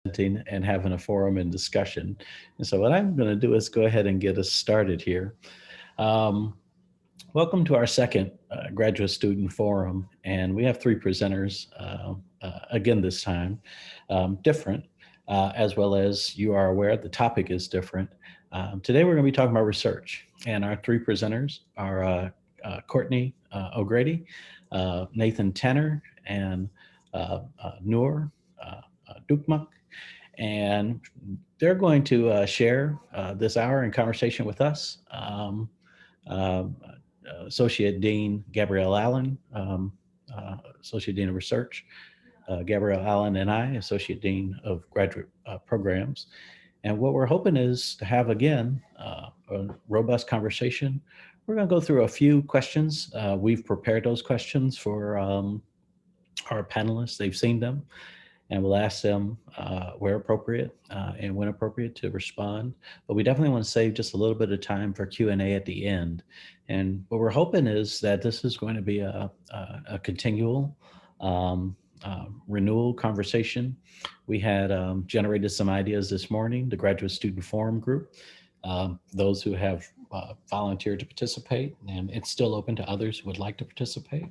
and having a forum and discussion. And so what I'm going to do is go ahead and get us started here. Um, Welcome to our second graduate student forum. And we have three presenters again this time, different, as well as you are aware the topic is different. Today we're going to be talking about research. And our three presenters are Courtney Ogrady, Nathan Tanner, and Noor Dukmak. And they're going to share this hour in conversation with us. Uh, Associate Dean Gabrielle Allen, Associate Dean of Research, Gabrielle Allen, and I, Associate Dean of Graduate Programs. And what we're hoping is to have, again, a robust conversation. We're going to go through a few questions. We've prepared those questions for our panelists. They've seen them, and we'll ask them where appropriate and when appropriate to respond. But we definitely want to save just a little bit of time for Q&A at the end. And what we're hoping is that this is going to be a continual renewal conversation. We had generated some ideas this morning, the Graduate Student Forum Group, those who have volunteered to participate, and it's still open to others who would like to participate.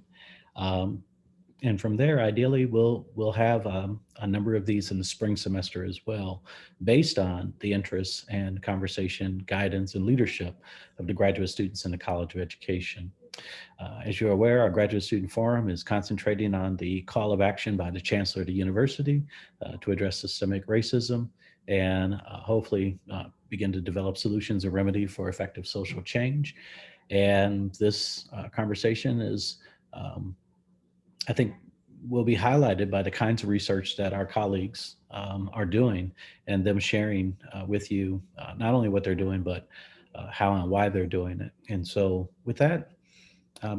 And from there, ideally, we'll have a number of these in the spring semester as well, based on the interests and conversation, guidance, and leadership of the graduate students in the College of Education. As you're aware, our Graduate Student Forum is concentrating on the call of action by the Chancellor of the University to address systemic racism and hopefully begin to develop solutions and remedy for effective social change. And this conversation is I think will be highlighted by the kinds of research that our colleagues are doing and them sharing with you not only what they're doing, but how and why they're doing it. And so with that,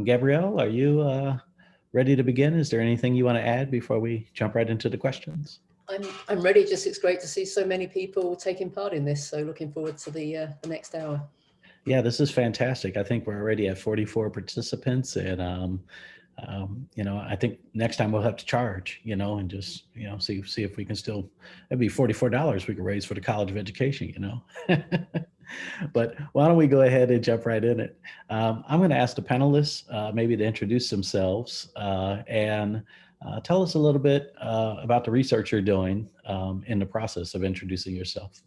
Gabrielle, are you ready to begin? Is there anything you want to add before we jump right into the questions? I'm ready. Just it's great to see so many people taking part in this. So looking forward to the next hour. Yeah, this is fantastic. I think we're already at 44 participants, and I think next time we'll have to charge, and just, see if we can still, that'd be $44 we could raise for the College of Education, But why don't we go ahead and jump right in it? I'm going to ask the panelists maybe to introduce themselves and tell us a little bit about the research you're doing in the process of introducing yourself.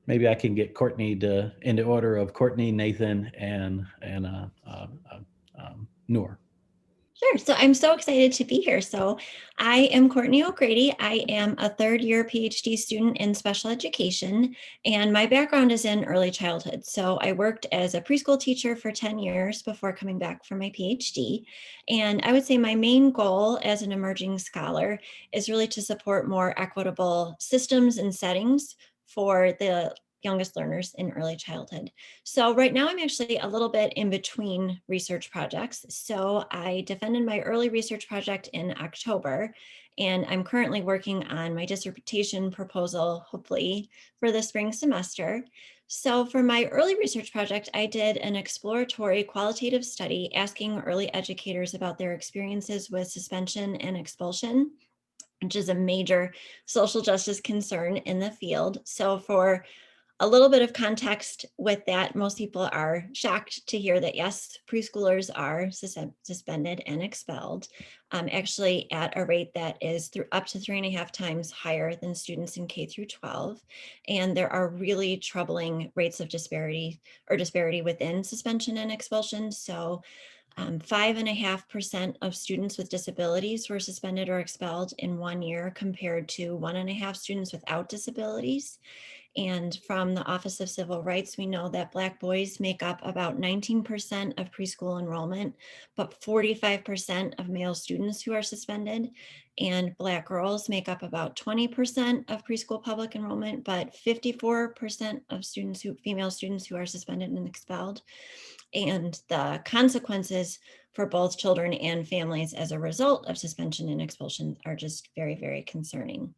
Maybe I can get Courtney in the order of Courtney, Nathan, and Noor. Sure. So I'm so excited to be here. So I am Courtney Ogrady. I am a third-year PhD student in special education, and my background is in early childhood. So I worked as a preschool teacher for 10 years before coming back for my PhD. And I would say my main goal as an emerging scholar is really to support more equitable systems and settings for the youngest learners in early childhood. So right now I'm actually a little bit in between research projects. So I defended my early research project in October, and I'm currently working on my dissertation proposal, hopefully for the spring semester. So for my early research project, I did an exploratory qualitative study asking early educators about their experiences with suspension and expulsion, which is a major social justice concern in the field. So for a little bit of context with that, most people are shocked to hear that, yes, preschoolers are suspended and expelled, actually at a rate that is up to 3.5 times higher than students in K through 12. And there are really troubling rates of disparity within suspension and expulsion. So 5.5% of students with disabilities were suspended or expelled in 1 year compared to 1.5 students without disabilities. And from the Office of Civil Rights, we know that Black boys make up about 19% of preschool enrollment, but 45% of male students who are suspended. And Black girls make up about 20% of preschool public enrollment, but 54% of female students who are suspended and expelled. And the consequences for both children and families as a result of suspension and expulsion are just very, very concerning.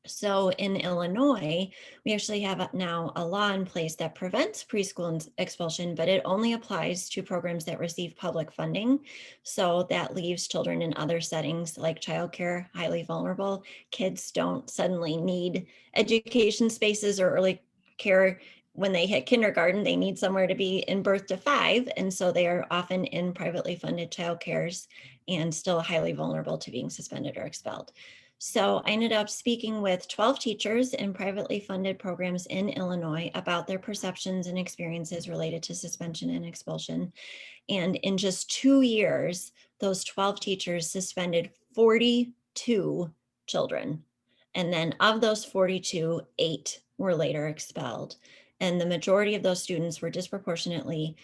So in Illinois, we actually have now a law in place that prevents preschool expulsion, but it only applies to programs that receive public funding. So that leaves children in other settings like childcare highly vulnerable. Kids don't suddenly need education spaces or early care when they hit kindergarten. They need somewhere to be in birth to 5. And so they are often in privately funded childcares and still highly vulnerable to being suspended or expelled. So I ended up speaking with 12 teachers in privately funded programs in Illinois about their perceptions and experiences related to suspension and expulsion. And in just 2 years, those 12 teachers suspended 42 children. And then of those 42, 8 were later expelled. And the majority of those students were disproportionately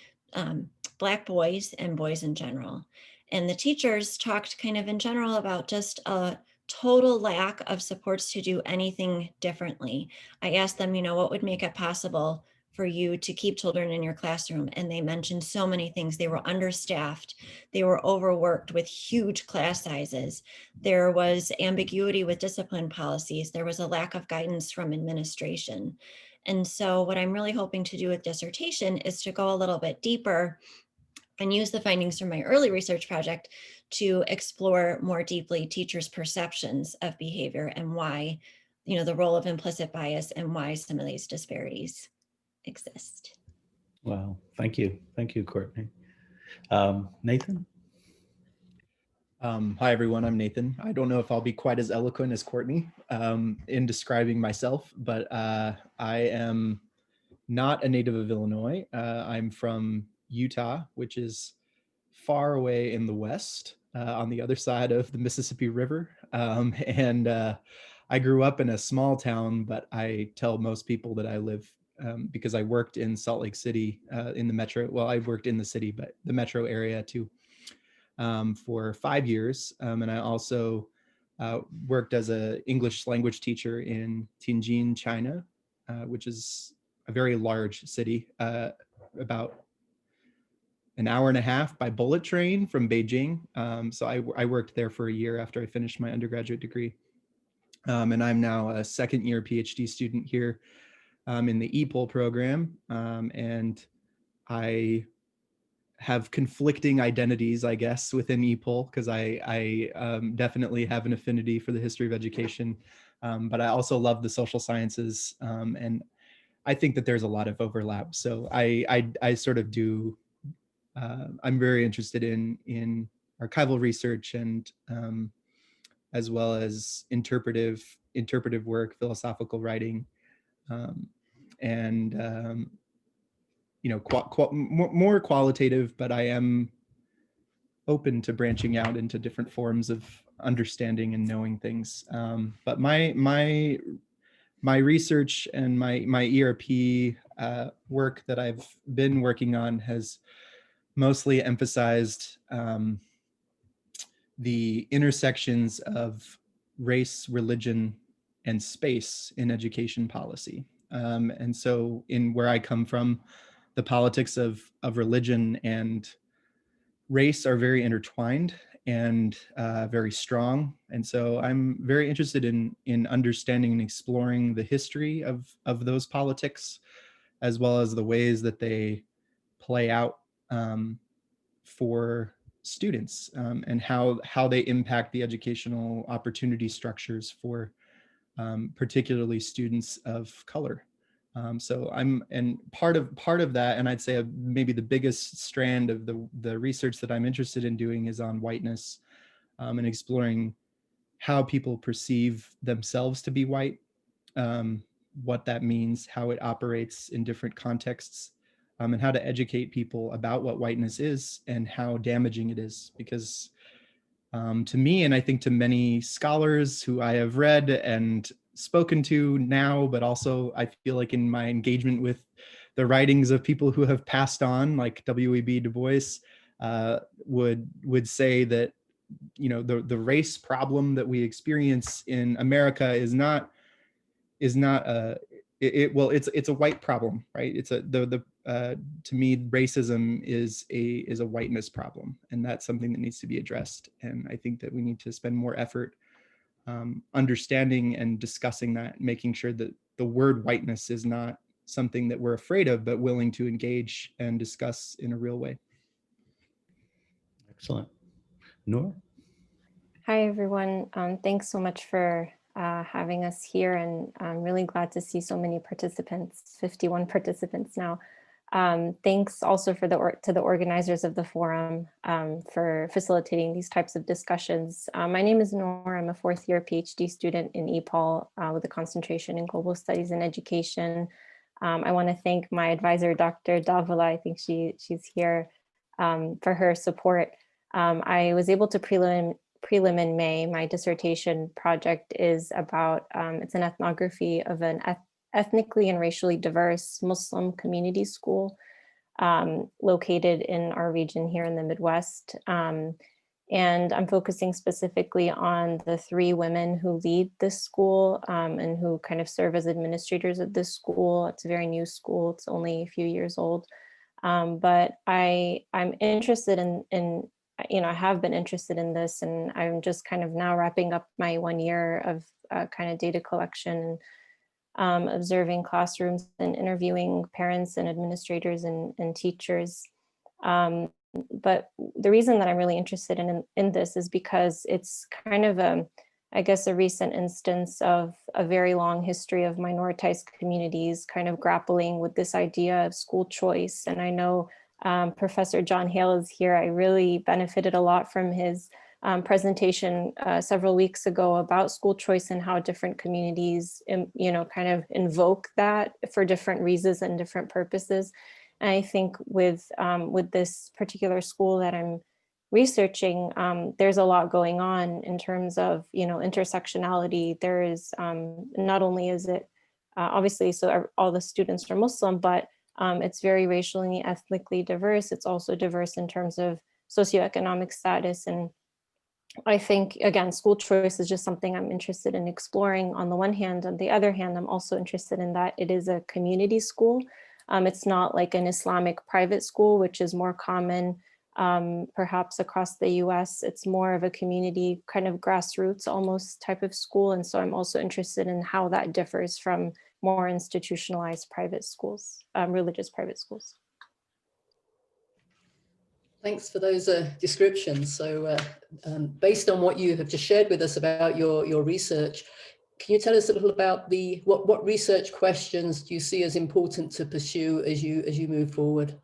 Black boys and boys in general. And the teachers talked kind of in general about just a total lack of supports to do anything differently. I asked them, what would make it possible for you to keep children in your classroom? And they mentioned so many things. They were understaffed. They were overworked with huge class sizes. There was ambiguity with discipline policies. There was a lack of guidance from administration. And so what I'm really hoping to do with dissertation is to go a little bit deeper and use the findings from my early research project to explore more deeply teachers' perceptions of behavior and why, the role of implicit bias and why some of these disparities exist. Wow. Thank you. Thank you, Courtney. Nathan? Hi, everyone. I'm Nathan. I don't know if I'll be quite as eloquent as Courtney in describing myself, but I am not a native of Illinois. I'm from Utah, which is far away in the west on the other side of the Mississippi River. And I grew up in a small town, but I tell most people that I live because I worked in Salt Lake City in the metro. Well, I worked in the city, but the metro area too. For 5 years. And I also worked as an English language teacher in Tianjin, China, which is a very large city, about an hour and a half by bullet train from Beijing. So I worked there for a year after I finished my undergraduate degree. And I'm now a second year PhD student here in the EPOL program. And I have conflicting identities, I guess, within EPOL, because I definitely have an affinity for the history of education, but I also love the social sciences, and I think that there's a lot of overlap. So I sort of do. I'm very interested in archival research and as well as interpretive work, philosophical writing, and more qualitative, but I am open to branching out into different forms of understanding and knowing things. But my research and my ERP work that I've been working on has mostly emphasized the intersections of race, religion, and space in education policy. And so in where I come from, the politics of religion and race are very intertwined and very strong. And so I'm very interested in understanding and exploring the history of those politics, as well as the ways that they play out for students, and how they impact the educational opportunity structures for particularly students of color. So and part of that, and I'd say maybe the biggest strand of the research that I'm interested in doing is on whiteness, and exploring how people perceive themselves to be white, what that means, how it operates in different contexts, and how to educate people about what whiteness is and how damaging it is. Because to me, and I think to many scholars who I have read and spoken to now, but also I feel like in my engagement with the writings of people who have passed on, like W.E.B. Du Bois, would say that the race problem that we experience in America is not it's a white problem, right? It's to me, racism is a whiteness problem, and that's something that needs to be addressed. And I think that we need to spend more effort understanding and discussing that, making sure that the word whiteness is not something that we're afraid of, but willing to engage and discuss in a real way. Excellent. Noor? Hi, everyone. Thanks so much for having us here, and I'm really glad to see so many participants, 51 participants now. Thanks also for to the organizers of the forum for facilitating these types of discussions. My name is Noor. I'm a fourth-year PhD student in EPOL with a concentration in Global Studies and Education. I want to thank my advisor, Dr. Davila. I think she's here for her support. I was able to prelim in May. My dissertation project is about, it's an ethnography of an ethnically and racially diverse Muslim community school located in our region here in the Midwest. And I'm focusing specifically on the 3 women who lead this school and who kind of serve as administrators of this school. It's a very new school. It's only a few years old. But I'm interested in I have been interested in this, and I'm just kind of now wrapping up my 1 year of kind of data collection, observing classrooms and interviewing parents and administrators and teachers. But the reason that I'm really interested in this is because it's kind of I guess a recent instance of a very long history of minoritized communities kind of grappling with this idea of school choice. And I know Professor John Hale is here. I really benefited a lot from his presentation several weeks ago about school choice and how different communities, kind of invoke that for different reasons and different purposes. And I think with this particular school that I'm researching, there's a lot going on in terms of, intersectionality. There is not only is it obviously, so all the students are Muslim, but it's very racially and ethnically diverse. It's also diverse in terms of socioeconomic status. And I think, again, school choice is just something I'm interested in exploring on the one hand. On the other hand, I'm also interested in that it is a community school. It's not like an Islamic private school, which is more common perhaps across the US. It's more of a community kind of grassroots almost type of school. And so I'm also interested in how that differs from more institutionalized private schools, religious private schools. Thanks for those descriptions. So based on what you have just shared with us about your research, can you tell us a little about what research questions do you see as important to pursue as you move forward?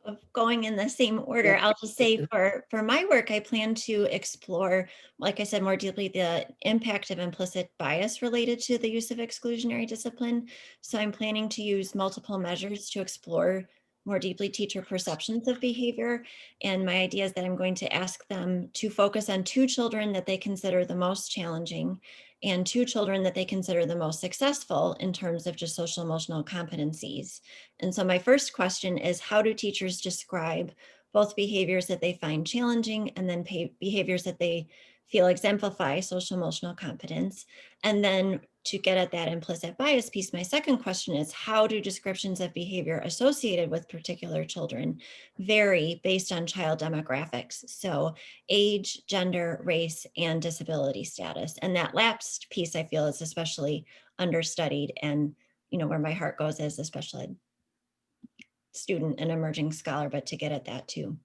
Of going in the same order, Yeah. I'll just say for my work, I plan to explore, like I said, more deeply the impact of implicit bias related to the use of exclusionary discipline. So I'm planning to use multiple measures to explore more deeply teacher perceptions of behavior. And my idea is that I'm going to ask them to focus on 2 children that they consider the most challenging and 2 children that they consider the most successful in terms of just social emotional competencies. And so my first question is, how do teachers describe both behaviors that they find challenging and then behaviors that they feel exemplify social emotional competence? And then to get at that implicit bias piece, my second question is, how do descriptions of behavior associated with particular children vary based on child demographics? So age, gender, race, and disability status. And that last piece I feel is especially understudied and, where my heart goes as a special ed student and emerging scholar, but to get at that too.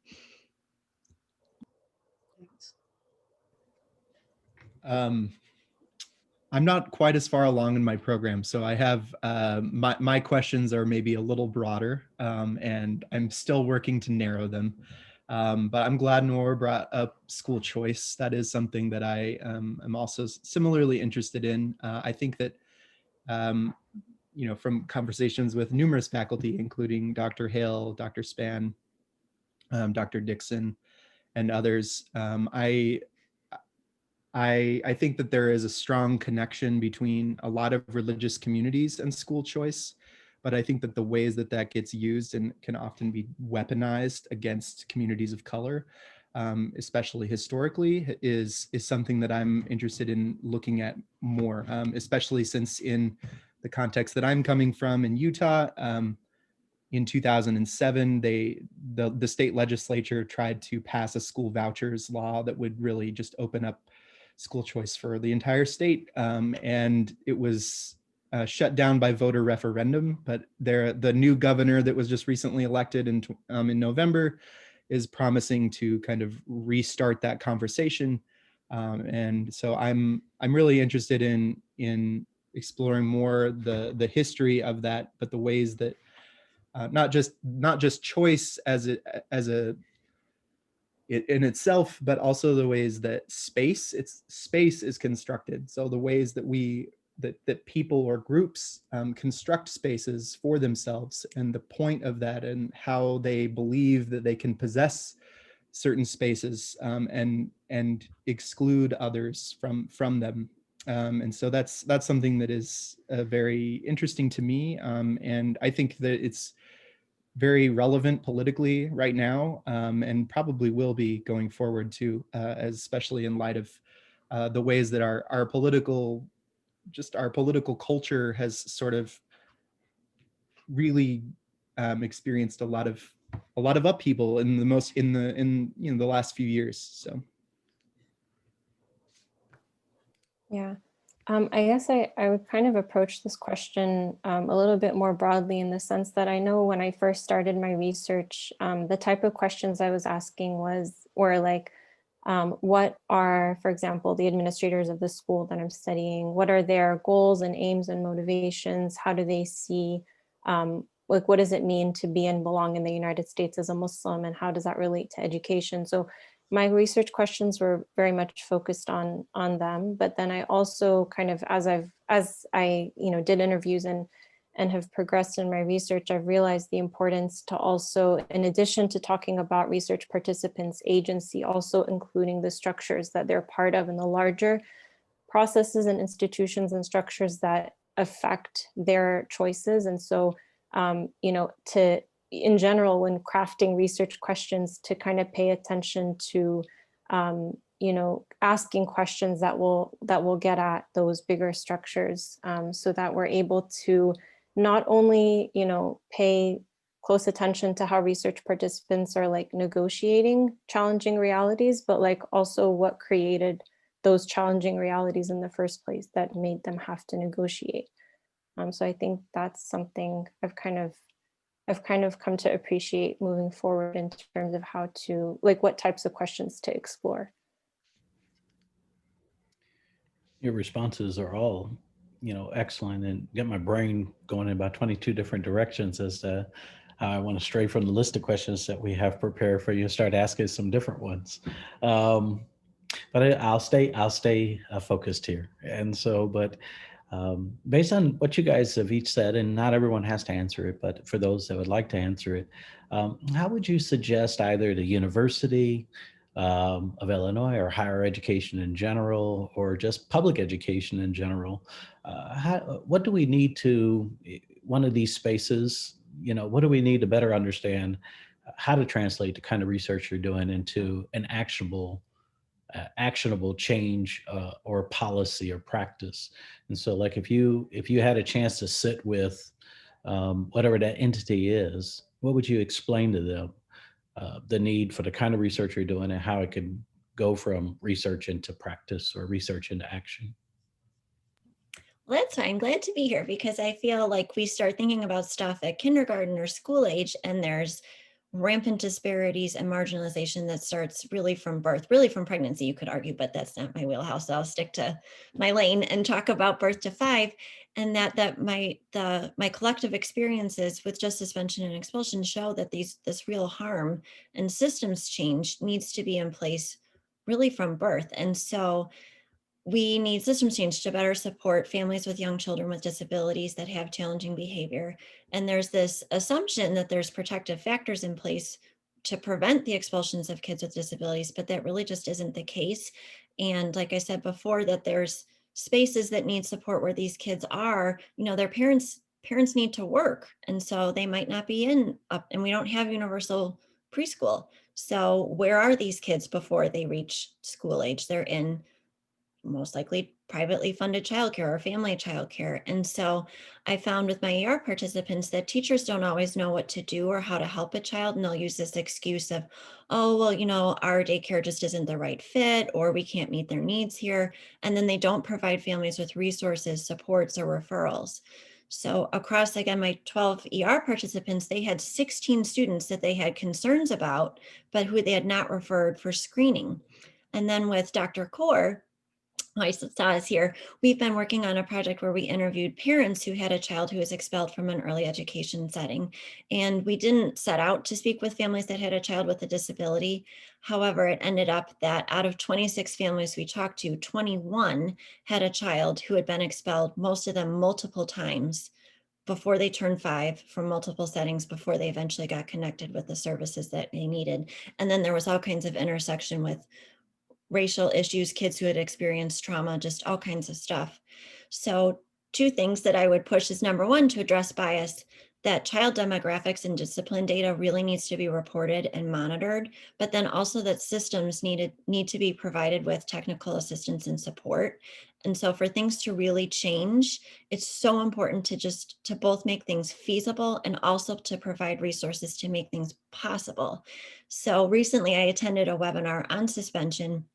I'm not quite as far along in my program, so I have my questions are maybe a little broader, and I'm still working to narrow them. But I'm glad Noor brought up school choice. That is something that I am also similarly interested in. I think that from conversations with numerous faculty, including Dr. Hale, Dr. Span, Dr. Dixon, and others, I think that there is a strong connection between a lot of religious communities and school choice, but I think that the ways that that gets used and can often be weaponized against communities of color, especially historically, is something that I'm interested in looking at more, especially since in the context that I'm coming from in Utah, in 2007, the state legislature tried to pass a school vouchers law that would really just open up school choice for the entire state. And it was shut down by voter referendum, but the new governor that was just recently elected in November is promising to kind of restart that conversation. And so I'm really interested in exploring more the history of that, but the ways that not just choice as a in itself, but also the ways that space is constructed. So the ways that that people or groups construct spaces for themselves, and the point of that, and how they believe that they can possess certain spaces and exclude others from them. And so that's something that is very interesting to me, and I think that it's very relevant politically right now, and probably will be going forward too, especially in light of the ways that our political culture has sort of really experienced a lot of upheaval in the last few years. So Yeah. I guess I would kind of approach this question a little bit more broadly, in the sense that I know when I first started my research, the type of questions I was asking were like, what are, for example, the administrators of the school that I'm studying, what are their goals and aims and motivations? How do they see, like, what does it mean to be and belong in the United States as a Muslim, and how does that relate to education? So my research questions were very much focused on them, but then I also kind of, as I did interviews and have progressed in my research, I've realized the importance to also, in addition to talking about research participants' agency, also including the structures that they're part of and the larger processes and institutions and structures that affect their choices. And so, in general, when crafting research questions, to kind of pay attention to, asking questions that will get at those bigger structures, so that we're able to not only, pay close attention to how research participants are like negotiating challenging realities, but like also what created those challenging realities in the first place that made them have to negotiate. So I think that's something I've kind of come to appreciate moving forward, in terms of how to, like, what types of questions to explore. Your responses are all, excellent, and get my brain going in about 22 different directions as to how I want to stray from the list of questions that we have prepared for you and start asking some different ones. But I'll stay focused here. And so, but based on what you guys have each said, and not everyone has to answer it, but for those that would like to answer it, how would you suggest either the University of Illinois, or higher education in general, or just public education in general, what do we need to, one of these spaces, what do we need to better understand how to translate the kind of research you're doing into an actionable change or policy or practice? And so, like, if you had a chance to sit with whatever that entity is, what would you explain to them the need for the kind of research you're doing, and how it could go from research into practice or research into action? Well, that's fine. Glad to be here, because I feel like we start thinking about stuff at kindergarten or school age, and there's rampant disparities and marginalization that starts really from birth, really from pregnancy, you could argue, but that's not my wheelhouse. So I'll stick to my lane and talk about birth to 5. And that my collective experiences with just suspension and expulsion show that this real harm and systems change needs to be in place really from birth. And so we need systems change to better support families with young children with disabilities that have challenging behavior. And there's this assumption that there's protective factors in place to prevent the expulsions of kids with disabilities, but that really just isn't the case. And like I said before, that there's spaces that need support where these kids are, their parents need to work. And so they might not be and we don't have universal preschool. So where are these kids before they reach school age? They're in most likely privately funded childcare or family childcare. And so I found with my ER participants that teachers don't always know what to do or how to help a child. And they'll use this excuse of, oh, well, you know, our daycare just isn't the right fit, or we can't meet their needs here. And then they don't provide families with resources, supports, or referrals. So across, again, my 12 ER participants, they had 16 students that they had concerns about, but who they had not referred for screening. And then with Dr. Kaur, I saw us here, we've been working on a project where we interviewed parents who had a child who was expelled from an early education setting. And we didn't set out to speak with families that had a child with a disability. However, it ended up that out of 26 families we talked to, 21 had a child who had been expelled, most of them multiple times before they turned 5, from multiple settings before they eventually got connected with the services that they needed. And then there was all kinds of intersection with racial issues, kids who had experienced trauma, just all kinds of stuff. So 2 things that I would push is, number 1, to address bias, that child demographics and discipline data really needs to be reported and monitored, but then also that systems need to be provided with technical assistance and support. And so for things to really change, it's so important to both make things feasible and also to provide resources to make things possible. So recently I attended a webinar on suspension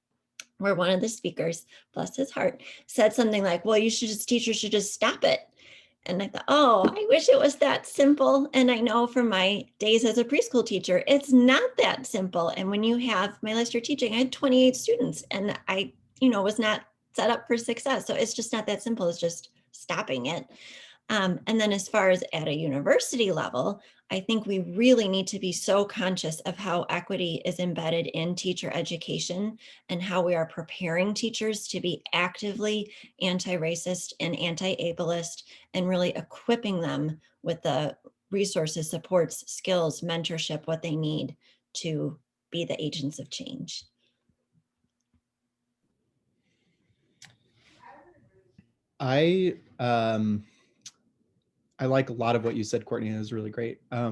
where one of the speakers, bless his heart, said something like, well, teachers should just stop it. And I thought, oh, I wish it was that simple. And I know from my days as a preschool teacher, it's not that simple. And when you have my last year teaching, I had 28 students and I, was not set up for success. So it's just not that simple as just stopping it. And then as far as at a university level, I think we really need to be so conscious of how equity is embedded in teacher education and how we are preparing teachers to be actively anti-racist and anti-ableist, and really equipping them with the resources, supports, skills, mentorship, what they need to be the agents of change. I like a lot of what you said, Courtney. It was really great. I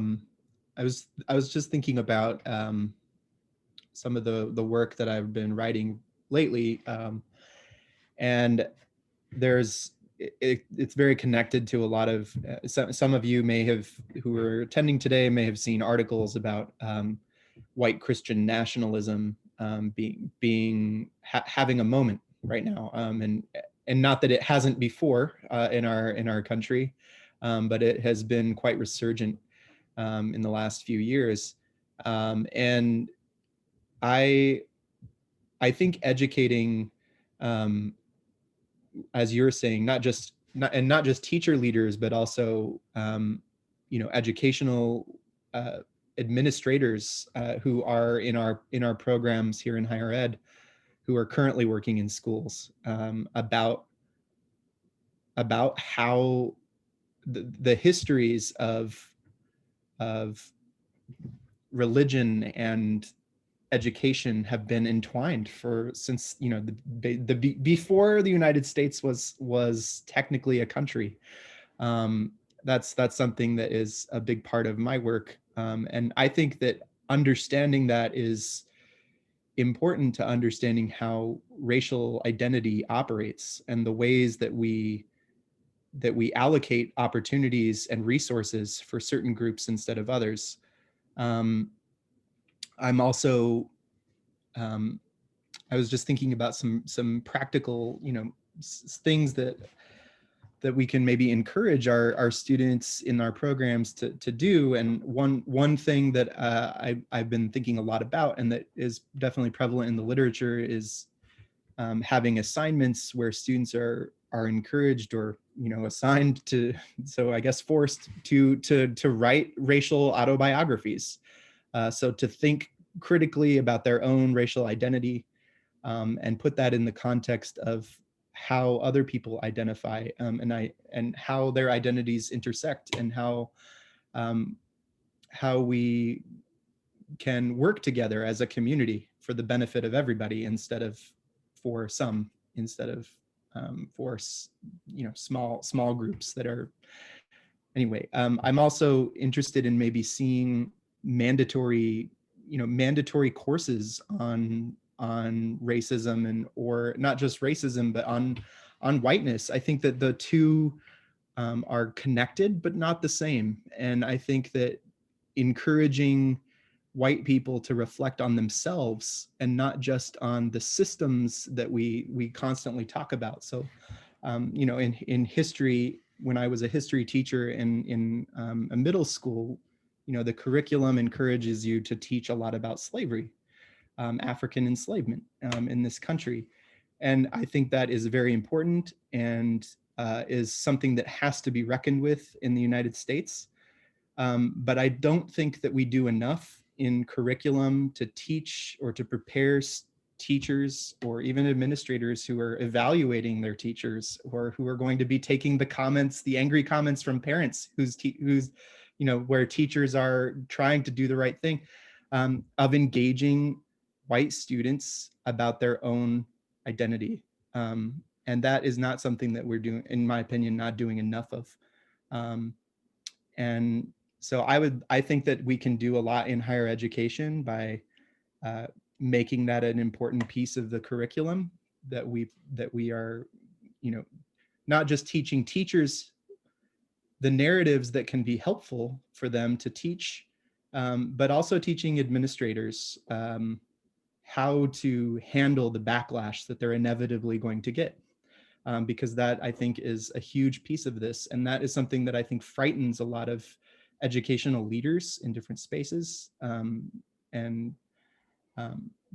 was just thinking about some of the work that I've been writing lately, and it's very connected to a lot of some of you who are attending today may have seen articles about white Christian nationalism having a moment right now, and not that it hasn't before in our country, but it has been quite resurgent in the last few years, and I think educating, as you're saying, not just teacher leaders, but also educational administrators who are in our programs here in higher ed, who are currently working in schools, about how the histories of religion and education have been entwined since before the United States was technically a country. That's something that is a big part of my work, and I think that understanding that is important to understanding how racial identity operates and the ways that we allocate opportunities and resources for certain groups instead of others. I'm also, I was just thinking about some practical, things that we can maybe encourage our students in our programs to do. And one thing that I've been thinking a lot about, and that is definitely prevalent in the literature, is having assignments where students are encouraged or assigned to, so I guess forced to write racial autobiographies. So to think critically about their own racial identity, and put that in the context of how other people identify, and how their identities intersect, and how we can work together as a community for the benefit of everybody instead of for small groups that are. Anyway, I'm also interested in maybe seeing mandatory courses on racism, or not just racism, but on on whiteness. I think that the two are connected, but not the same. And I think that encouraging white people to reflect on themselves and not just on the systems that we constantly talk about. So, you know, in history, when I was a history teacher in a middle school, you know, the curriculum encourages you to teach a lot about slavery, African enslavement in this country. And I think that is very important and is something that has to be reckoned with in the United States. But I don't think that we do enough in curriculum to teach or to prepare teachers or even administrators who are evaluating their teachers or who are going to be taking the comments, the angry comments from parents who's, you know, where teachers are trying to do the right thing, of engaging white students about their own identity. And that is not something that we're doing, in my opinion, not doing enough of. And so I think that we can do a lot in higher education by making that an important piece of the curriculum, that we are, you know, not just teaching teachers the narratives that can be helpful for them to teach, but also teaching administrators how to handle the backlash that they're inevitably going to get. Because that, I think, is a huge piece of this. And that is something that I think frightens a lot of educational leaders in different spaces, and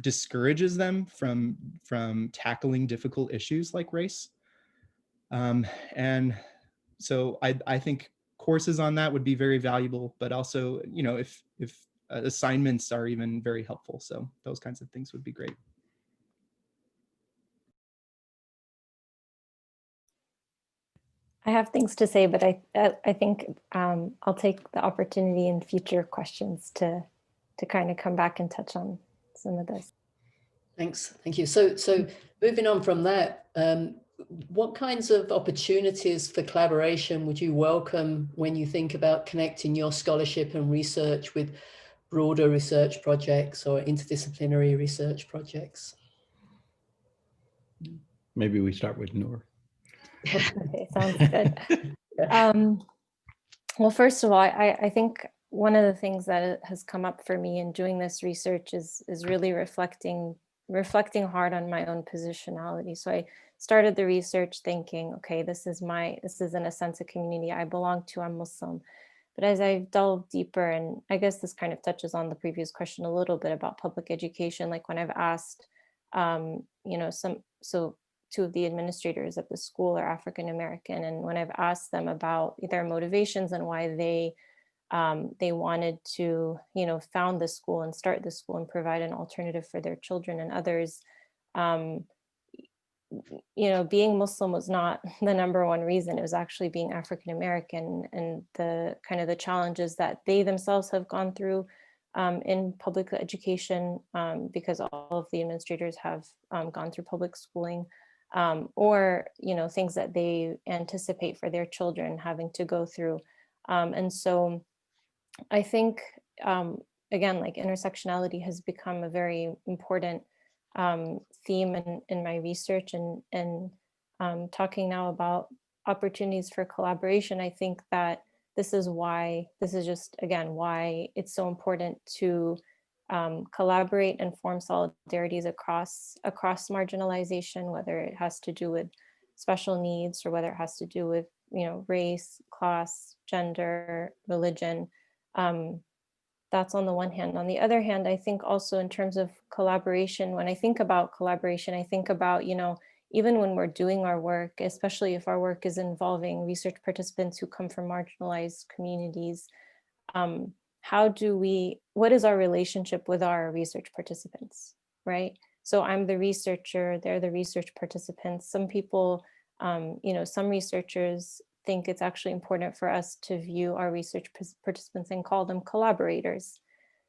discourages them from tackling difficult issues like race. And so I think courses on that would be very valuable, but also, you know, if assignments are even very helpful. So those kinds of things would be great. I have things to say, but I think I'll take the opportunity in future questions to kind of come back and touch on some of this. Thanks. Thank you. So moving on from that, what kinds of opportunities for collaboration would you welcome when you think about connecting your scholarship and research with broader research projects or interdisciplinary research projects? Maybe we start with Noor. Okay, sounds good. Well, first of all, I think one of the things that has come up for me in doing this research is really reflecting hard on my own positionality. So I started the research thinking, okay, this is in a sense a community I belong to, I'm Muslim. But as I've delved deeper, and I guess this kind of touches on the previous question a little bit about public education, like when I've asked, you know, two of the administrators at the school are African American, and when I've asked them about their motivations and why they wanted to, you know, found the school and start the school and provide an alternative for their children and others, you know, being Muslim was not the number one reason. It was actually being African American and the kind of the challenges that they themselves have gone through in public education, because all of the administrators have gone through public schooling, or, you know, things that they anticipate for their children having to go through. And so I think, again, like intersectionality has become a very important theme in my research, and talking now about opportunities for collaboration. I think that this is just, again, why it's so important to collaborate and form solidarities across marginalization, whether it has to do with special needs or whether it has to do with, you know, race, class, gender, religion. That's on the one hand. On the other hand, I think also in terms of collaboration, when I think about collaboration, I think about, you know, even when we're doing our work, especially if our work is involving research participants who come from marginalized communities, what is our relationship with our research participants, right? So I'm the researcher, they're the research participants. Some people, you know, some researchers think it's actually important for us to view our research participants and call them collaborators.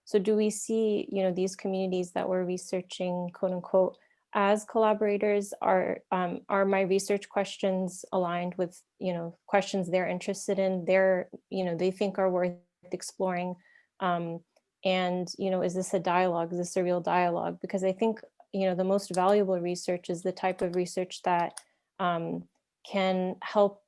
So do we see, you know, these communities that we're researching, quote unquote, as collaborators? Are my research questions aligned with, you know, questions they're interested in, you know, they think are worth exploring? And, you know, is this a dialogue? Is this a real dialogue? Because I think, you know, the most valuable research is the type of research that can help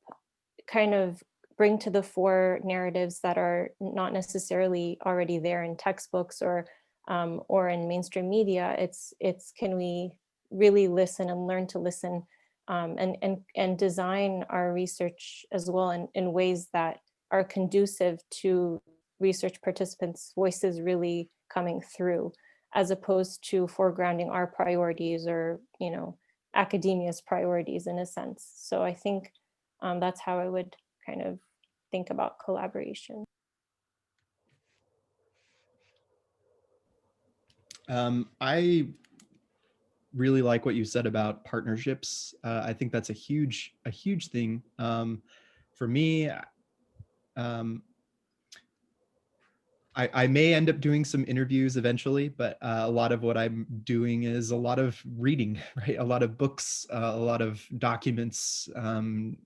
kind of bring to the fore narratives that are not necessarily already there in textbooks or in mainstream media. It's can we really listen and learn to listen, and design our research as well in ways that are conducive to research participants' voices really coming through, as opposed to foregrounding our priorities or, academia's priorities in a sense. So I think that's how I would kind of think about collaboration. I really like what you said about partnerships. I think that's a huge thing. For me, I may end up doing some interviews eventually, but a lot of what I'm doing is a lot of reading, right? A lot of books, a lot of documents, and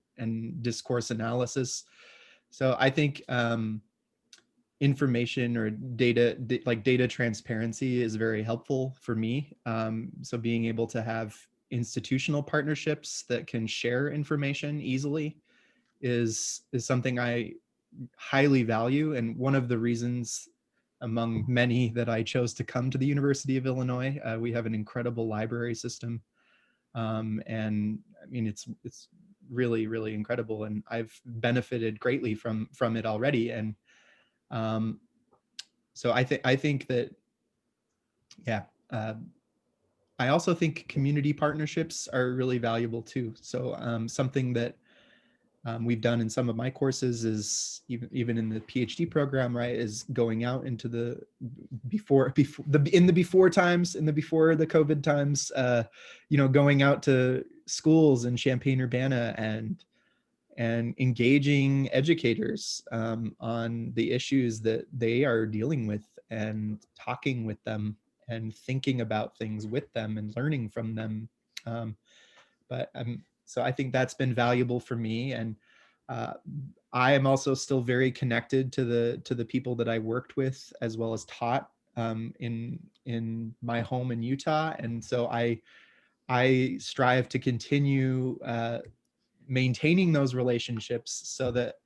discourse analysis. So I think information or data transparency is very helpful for me. So being able to have institutional partnerships that can share information easily is something I highly value, and one of the reasons among many that I chose to come to the University of Illinois. We have an incredible library system, and I mean it's really, really incredible, and I've benefited greatly from it already. And so I think that, yeah. I also think community partnerships are really valuable too. So something that we've done in some of my courses is even in the PhD program, right, is going out into the before the COVID times, going out to schools in Champaign-Urbana and engaging educators on the issues that they are dealing with, and talking with them and thinking about things with them and learning from them. So I think that's been valuable for me. And I am also still very connected to the people that I worked with as well as taught in my home in Utah. And so I strive to continue maintaining those relationships so that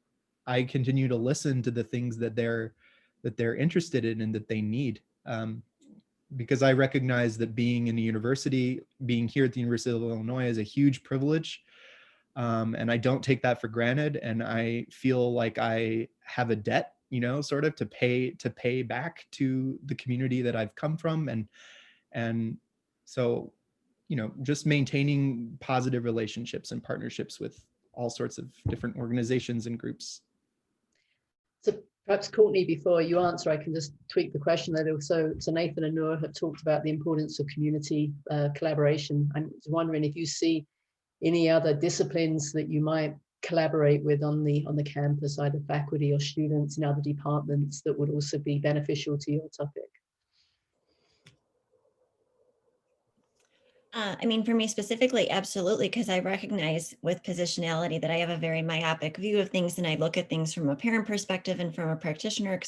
I continue to listen to the things that they're interested in and that they need. Because I recognize that being in a university, being here at the University of Illinois, is a huge privilege. And I don't take that for granted. And I feel like I have a debt, sort of to pay back to the community that I've come from. And so, just maintaining positive relationships and partnerships with all sorts of different organizations and groups. So perhaps Courtney, before you answer, I can just tweak the question a little. So Nathan and Noor have talked about the importance of community collaboration. I'm wondering if you see any other disciplines that you might collaborate with on the campus, either faculty or students in other departments, that would also be beneficial to your topic. I mean, for me specifically, absolutely, because I recognize with positionality that I have a very myopic view of things, and I look at things from a parent perspective and from a practitioner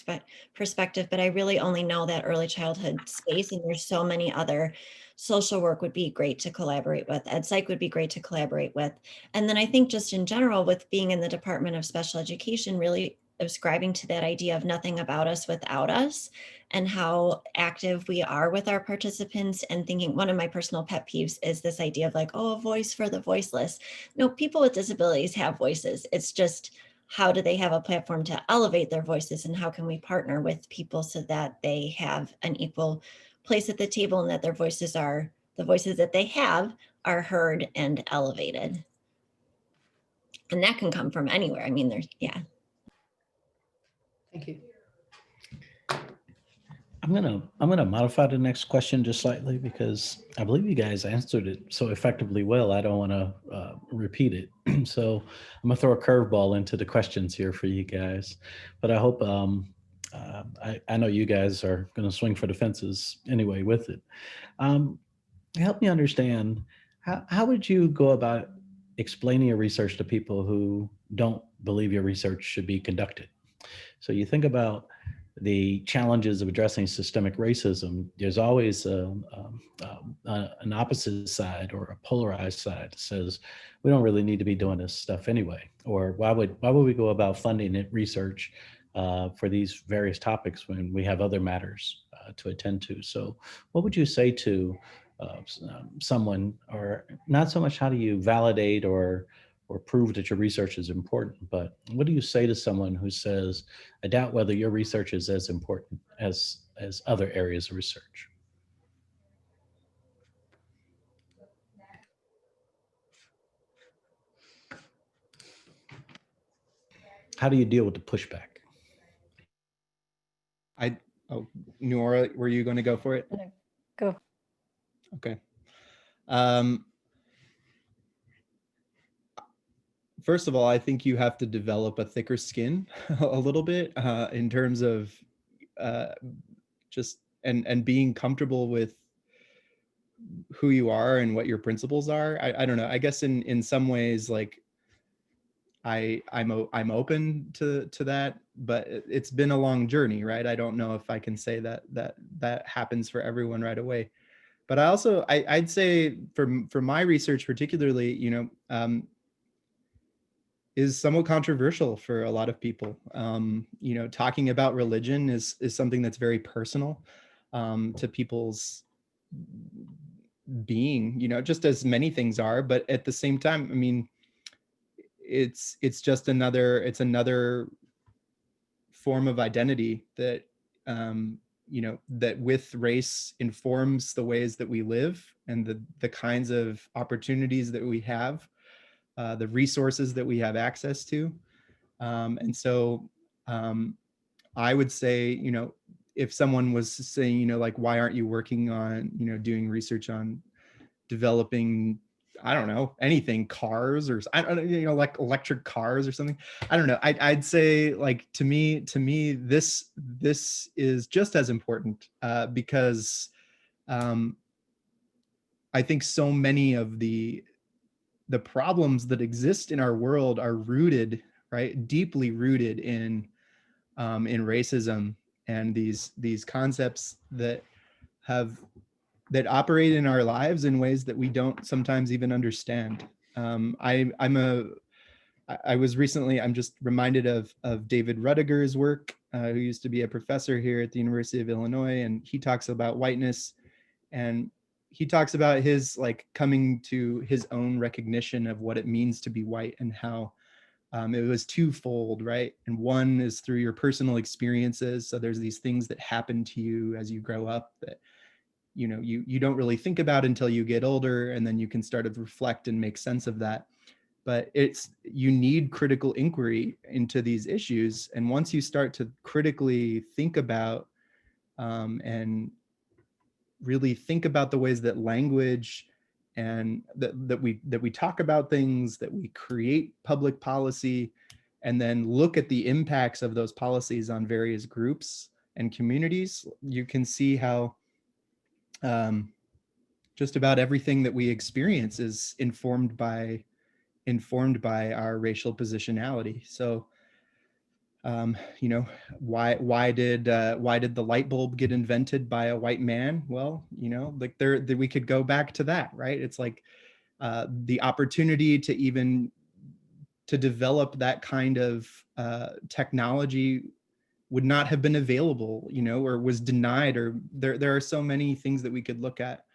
perspective, but I really only know that early childhood space, and there's so many other. Social work would be great to collaborate with. Ed Psych would be great to collaborate with. And then I think just in general, with being in the Department of Special Education, really ascribing to that idea of nothing about us without us, and how active we are with our participants, and thinking one of my personal pet peeves is this idea of like, oh, a voice for the voiceless. No, people with disabilities have voices. It's just, how do they have a platform to elevate their voices, and how can we partner with people so that they have an equal place at the table, and that their voices are, the voices that they have are heard and elevated. And that can come from anywhere. I mean, there's, yeah. Thank you. I'm gonna modify the next question just slightly, because I believe you guys answered it so effectively well. I don't want to repeat it. So I'm gonna throw a curveball into the questions here for you guys, but I hope I know you guys are gonna swing for the fences anyway with it. Help me understand, how would you go about explaining your research to people who don't believe your research should be conducted? So you think about the challenges of addressing systemic racism, there's always an opposite side or a polarized side that says we don't really need to be doing this stuff anyway, or why would we go about funding it, research for these various topics when we have other matters to attend to? So, what would you say to someone, or not so much how do you validate or prove that your research is important, but what do you say to someone who says, I doubt whether your research is as important as other areas of research? How do you deal with the pushback? Oh, Noor, were you going to go for it? Go. Okay. First of all, I think you have to develop a thicker skin a little bit in terms of just and being comfortable with who you are and what your principles are. I don't know. I guess in some ways, like I'm open to that, but it's been a long journey, right? I don't know if I can say that happens for everyone right away. But I also I'd say for my research particularly, is somewhat controversial for a lot of people. Talking about religion is something that's very personal to people's being, just as many things are. But at the same time, I mean, it's another form of identity that that with race informs the ways that we live and the kinds of opportunities that we have, the resources that we have access to. And so I would say, if someone was saying, like, why aren't you working on, doing research on developing, I don't know, anything, cars, or I don't know, like electric cars or something. I don't know. I'd say, like, to me, this is just as important because I think so many of the problems that exist in our world are rooted, right, deeply rooted in racism and these concepts that operate in our lives in ways that we don't sometimes even understand. I'm just reminded of David Rudiger's work, who used to be a professor here at the University of Illinois, and he talks about whiteness, and he talks about his, like, coming to his own recognition of what it means to be white, and how it was twofold, right? And one is through your personal experiences. So there's these things that happen to you as you grow up that you don't really think about until you get older, and then you can start to reflect and make sense of that. But you need critical inquiry into these issues, and once you start to critically think about and really think about the ways that language and that we talk about things, that we create public policy, and then look at the impacts of those policies on various groups and communities, you can see how just about everything that we experience is informed by our racial positionality. So why did the light bulb get invented by a white man? Well, like we could go back to that, right? It's like the opportunity to develop that kind of technology would not have been available, or was denied, or there are so many things that we could look at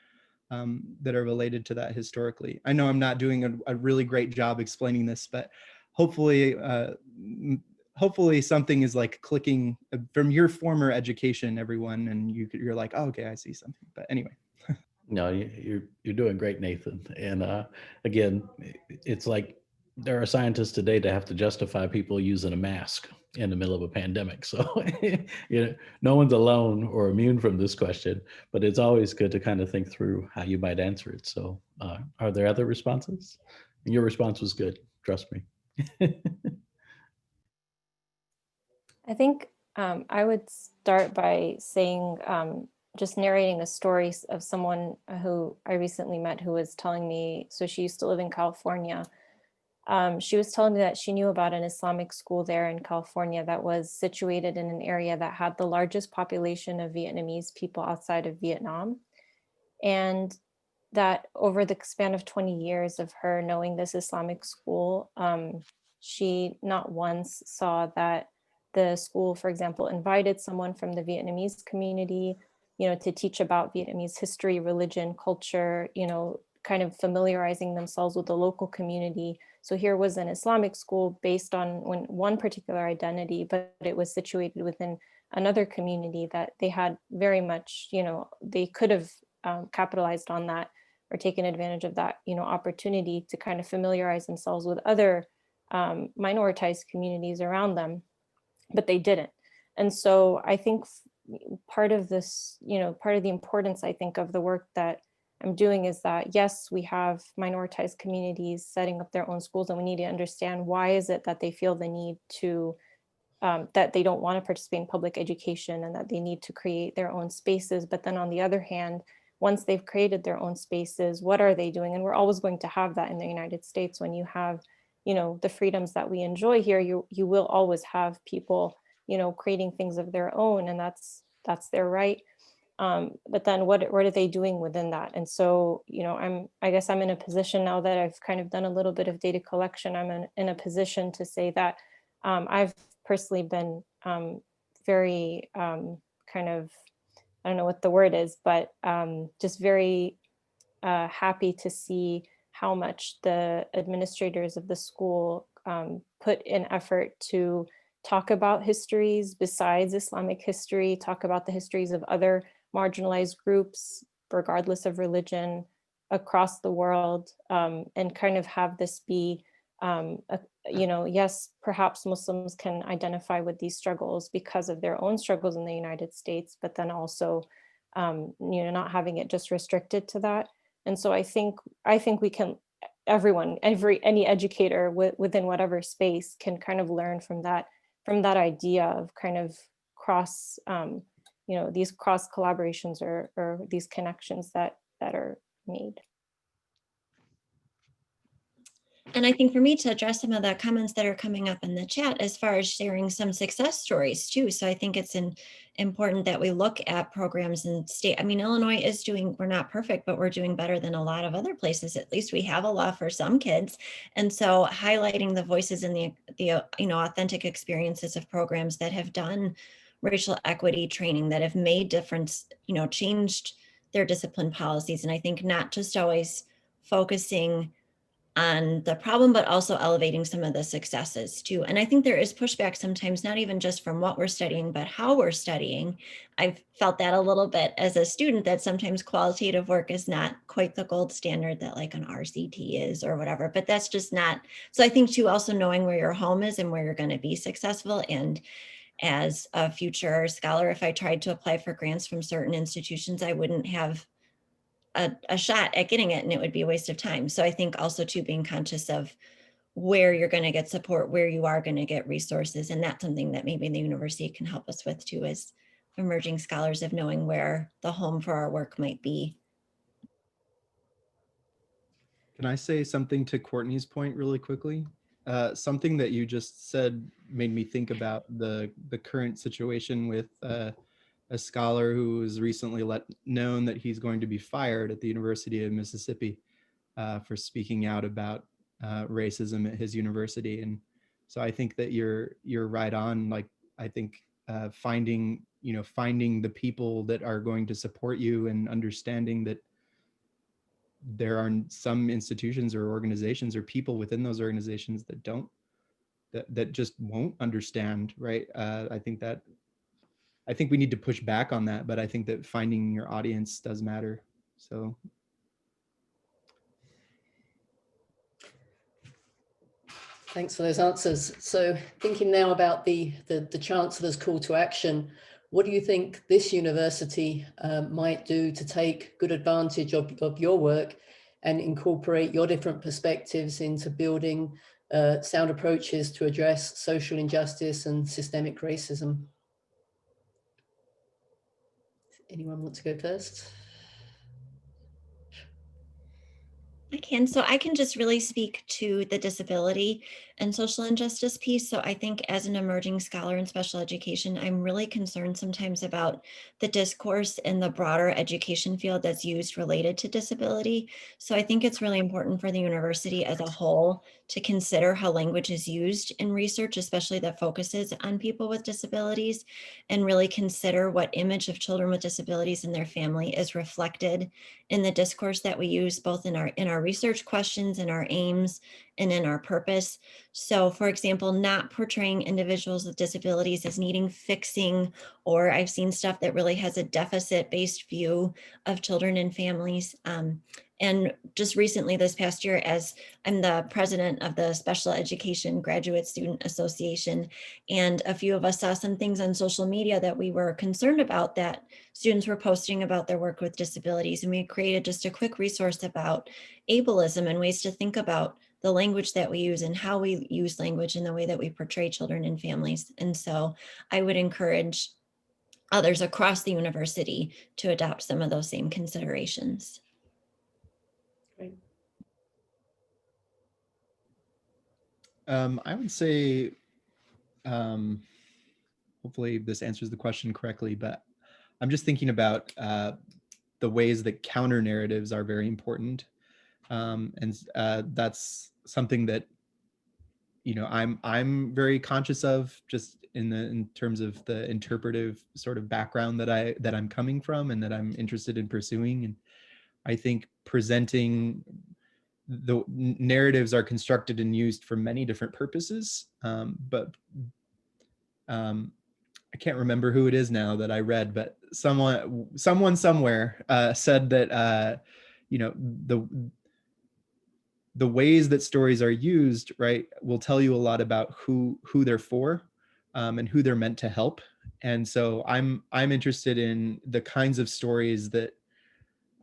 that are related to that historically. I know I'm not doing a really great job explaining this, but hopefully something is, like, clicking from your former education, everyone, and you're like, oh, okay, I see something. But anyway. No, you're doing great, Nathan. And again, it's like there are scientists today that have to justify people using a mask in the middle of a pandemic. So no one's alone or immune from this question, but it's always good to kind of think through how you might answer it. So are there other responses? Your response was good, trust me. I think I would start by saying, just narrating a story of someone who I recently met, who was telling me, so she used to live in California, She was telling me that she knew about an Islamic school there in California that was situated in an area that had the largest population of Vietnamese people outside of Vietnam. And that over the span of 20 years of her knowing this Islamic school, she not once saw that the school, for example, invited someone from the Vietnamese community, to teach about Vietnamese history, religion, culture, kind of familiarizing themselves with the local community. So here was an Islamic school based on one particular identity, but it was situated within another community that they had very much, they could have capitalized on that or taken advantage of that, opportunity to kind of familiarize themselves with other minoritized communities around them, but they didn't. And so I think part of this, part of the importance, I think, of the work that I'm doing is that, yes, we have minoritized communities setting up their own schools, and we need to understand why is it that they feel the need to, that they don't want to participate in public education and that they need to create their own spaces. But then on the other hand, once they've created their own spaces, what are they doing? And we're always going to have that in the United States. When you have, the freedoms that we enjoy here, you will always have people, creating things of their own, and that's their right. But then what are they doing within that? And so, I guess I'm in a position now that I've kind of done a little bit of data collection. I'm in a position to say that I've personally been very kind of, I don't know what the word is, but just very happy to see how much the administrators of the school put in effort to talk about histories besides Islamic history, talk about the histories of other marginalized groups, regardless of religion, across the world, and kind of have this be, yes, perhaps Muslims can identify with these struggles because of their own struggles in the United States, but then also, not having it just restricted to that. And so I think we can, everyone, any educator within whatever space can kind of learn from that idea of kind of cross, these cross collaborations or these connections that are made. And I think for me to address some of the comments that are coming up in the chat as far as sharing some success stories too. So I think it's important that we look at programs and state. I mean, Illinois is doing, we're not perfect, but we're doing better than a lot of other places. At least we have a law for some kids. And so highlighting the voices and the authentic experiences of programs that have done racial equity training, that have made difference, changed their discipline policies. And I think not just always focusing on the problem, but also elevating some of the successes too. And I think there is pushback sometimes, not even just from what we're studying, but how we're studying. I've felt that a little bit as a student, that sometimes qualitative work is not quite the gold standard that like an RCT is or whatever, but that's just not. So I think too, also knowing where your home is and where you're going to be successful. And as a future scholar, if I tried to apply for grants from certain institutions, I wouldn't have a shot at getting it, and it would be a waste of time. So I think also too, being conscious of where you're going to get support, where you are going to get resources. And that's something that maybe the university can help us with too, as emerging scholars, of knowing where the home for our work might be. Can I say something to Courtney's point really quickly? Something that you just said made me think about the current situation with a scholar who was recently known that he's going to be fired at the University of Mississippi for speaking out about racism at his university. And so I think that you're right on. Like, I think finding the people that are going to support you, and understanding that there are some institutions or organizations or people within those organizations that don't, that just won't understand, right? I think we need to push back on that, but I think that finding your audience does matter. So. Thanks for those answers. So thinking now about the Chancellor's call to action, what do you think this university might do to take good advantage of your work and incorporate your different perspectives into building sound approaches to address social injustice and systemic racism? Anyone want to go first? can. So I can just really speak to the disability and social injustice piece. So I think as an emerging scholar in special education, I'm really concerned sometimes about the discourse in the broader education field that's used related to disability. So I think it's really important for the university as a whole to consider how language is used in research, especially that focuses on people with disabilities, and really consider what image of children with disabilities and their family is reflected in the discourse that we use both in our research questions, in our aims, and in our purpose. So for example, not portraying individuals with disabilities as needing fixing, or I've seen stuff that really has a deficit-based view of children and families. And just recently this past year, as I'm the president of the Special Education Graduate Student Association, and a few of us saw some things on social media that we were concerned about that students were posting about their work with disabilities. And we created just a quick resource about ableism and ways to think about the language that we use and how we use language in the way that we portray children and families. And so I would encourage others across the university to adopt some of those same considerations. Great. I would say, hopefully this answers the question correctly, but I'm just thinking about the ways that counter narratives are very important. And that's something that, you know, I'm very conscious of, just in terms of the interpretive sort of background that I'm coming from and that I'm interested in pursuing. And I think presenting the narratives are constructed and used for many different purposes, but I can't remember who it is now that I read, but someone somewhere said that you know, the ways that stories are used, right, will tell you a lot about who they're for, and who they're meant to help. And so I'm interested in the kinds of stories that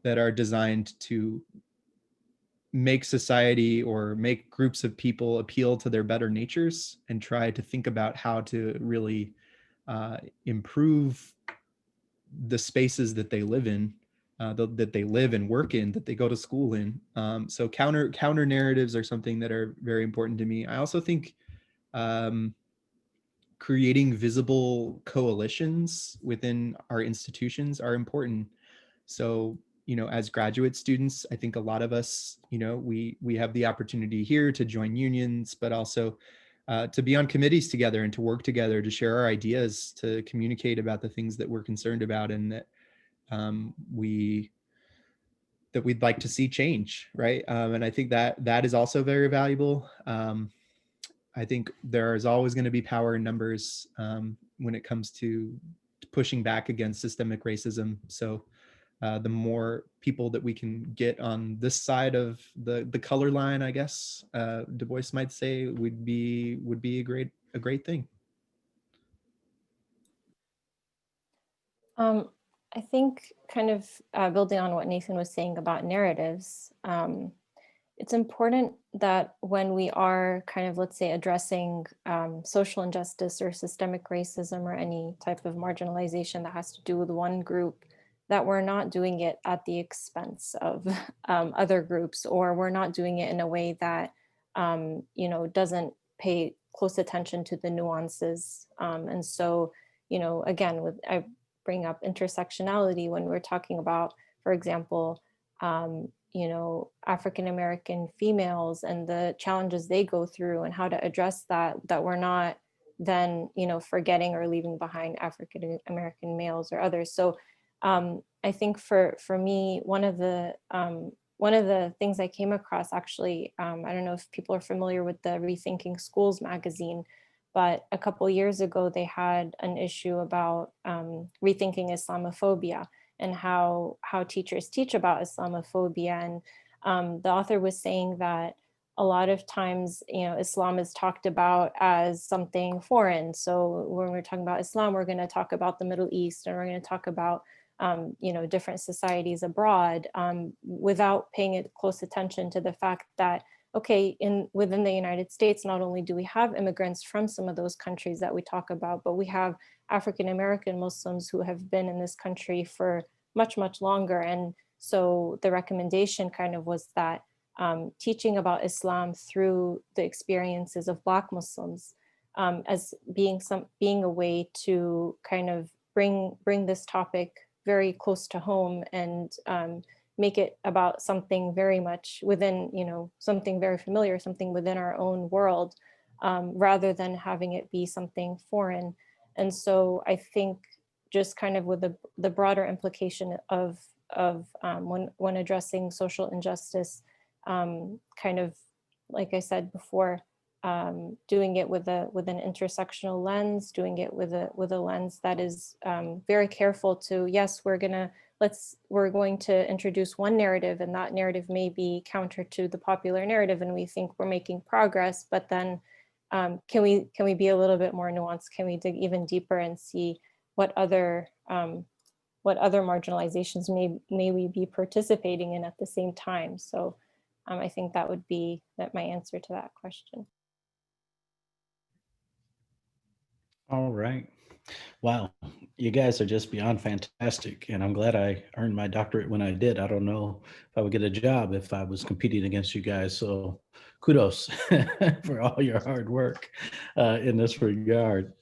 are designed to make society or make groups of people appeal to their better natures and try to think about how to really improve the spaces that they live in, that they live and work in, that they go to school in. So counter narratives are something that are very important to me. I also think creating visible coalitions within our institutions are important. So, you know, as graduate students, I think a lot of us, you know, we have the opportunity here to join unions, but also to be on committees together and to work together, to share our ideas, to communicate about the things that we're concerned about and that we'd like to see change, right? And I think that is also very valuable. I think there is always going to be power in numbers when it comes to pushing back against systemic racism. So the more people that we can get on this side of the color line, I guess Du Bois might say, would be a great thing. I think kind of building on what Nathan was saying about narratives, it's important that when we are kind of, let's say, addressing social injustice or systemic racism or any type of marginalization that has to do with one group, that we're not doing it at the expense of other groups, or we're not doing it in a way that, you know, doesn't pay close attention to the nuances. And so, you know, again, I bring up intersectionality when we're talking about, for example, you know, African-American females and the challenges they go through and how to address that we're not then, you know, forgetting or leaving behind African-American males or others. So I think for me, one of the things I came across actually, I don't know if people are familiar with the Rethinking Schools magazine, but a couple years ago, they had an issue about rethinking Islamophobia and how teachers teach about Islamophobia. And the author was saying that a lot of times, you know, Islam is talked about as something foreign. So when we're talking about Islam, we're going to talk about the Middle East, and we're going to talk about you know, different societies abroad, without paying close attention to the fact that, okay, within the United States, not only do we have immigrants from some of those countries that we talk about, but we have African-American Muslims who have been in this country for much, much longer. And so the recommendation kind of was that teaching about Islam through the experiences of Black Muslims as being a way to kind of bring this topic very close to home and make it about something very much within, something very familiar, something within our own world, rather than having it be something foreign. And so I think just kind of with the broader implication of when addressing social injustice, kind of, like I said before, doing it with an intersectional lens, doing it with a lens that is very careful to, yes, we're going to introduce one narrative, and that narrative may be counter to the popular narrative, and we think we're making progress, but then can we be a little bit more nuanced? Can we dig even deeper and see what other marginalizations may we be participating in at the same time? So I think that would be my answer to that question. All right. Wow. You guys are just beyond fantastic. And I'm glad I earned my doctorate when I did. I don't know if I would get a job if I was competing against you guys. So kudos for all your hard work in this regard.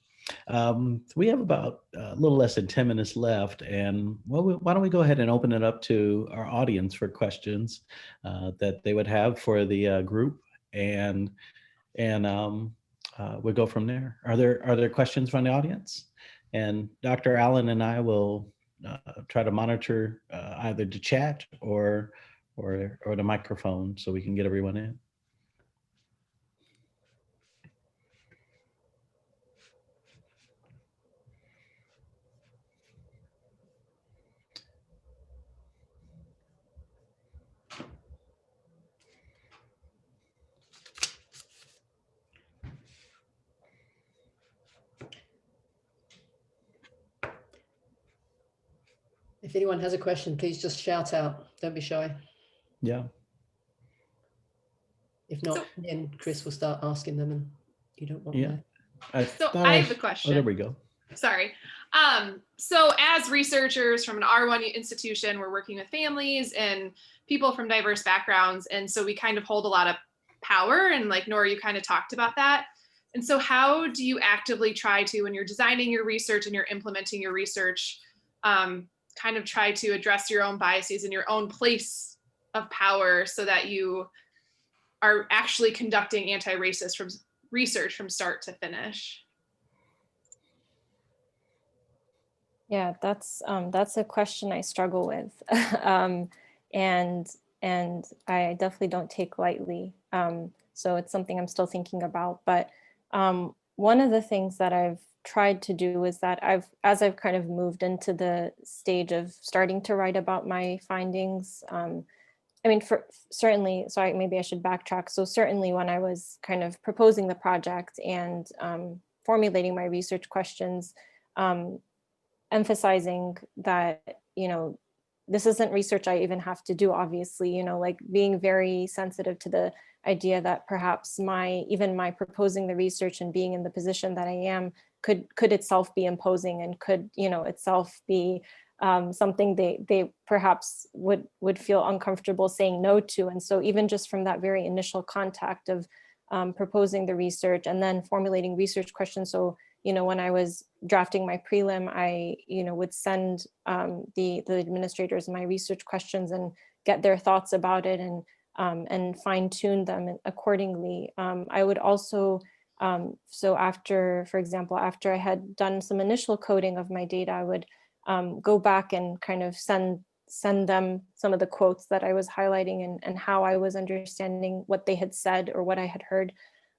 We have about a little less than 10 minutes left. And why don't we go ahead and open it up to our audience for questions that they would have for the group. And we'll go from there. Are there questions from the audience? And Dr. Allen and I will try to monitor either the chat or the microphone so we can get everyone in. If anyone has a question, please just shout out. Don't be shy. Yeah. If not, then Chris will start asking them, and you don't want to. I have a question. Oh, there we go. Sorry. So as researchers from an R1 institution, we're working with families and people from diverse backgrounds. And so we kind of hold a lot of power, and like Noor, you kind of talked about that. And so how do you actively try to, when you're designing your research and you're implementing your research, kind of try to address your own biases in your own place of power so that you are actually conducting anti-racist research from start to finish? Yeah, that's a question I struggle with, and I definitely don't take lightly. So it's something I'm still thinking about. But one of the things that I've tried to do is that as I've kind of moved into the stage of starting to write about my findings. I mean, certainly, sorry, maybe I should backtrack. So certainly when I was kind of proposing the project and formulating my research questions, emphasizing that, this isn't research I even have to do, obviously, like being very sensitive to the idea that perhaps even my proposing the research and being in the position that I am could itself be imposing, and could, itself be something they perhaps would feel uncomfortable saying no to. And so even just from that very initial contact of proposing the research and then formulating research questions. So, when I was drafting my prelim, I, would send the administrators my research questions and get their thoughts about it, and fine tune them accordingly. I would also, so after, for example, after I had done some initial coding of my data, I would go back and kind of send them some of the quotes that I was highlighting and how I was understanding what they had said or what I had heard.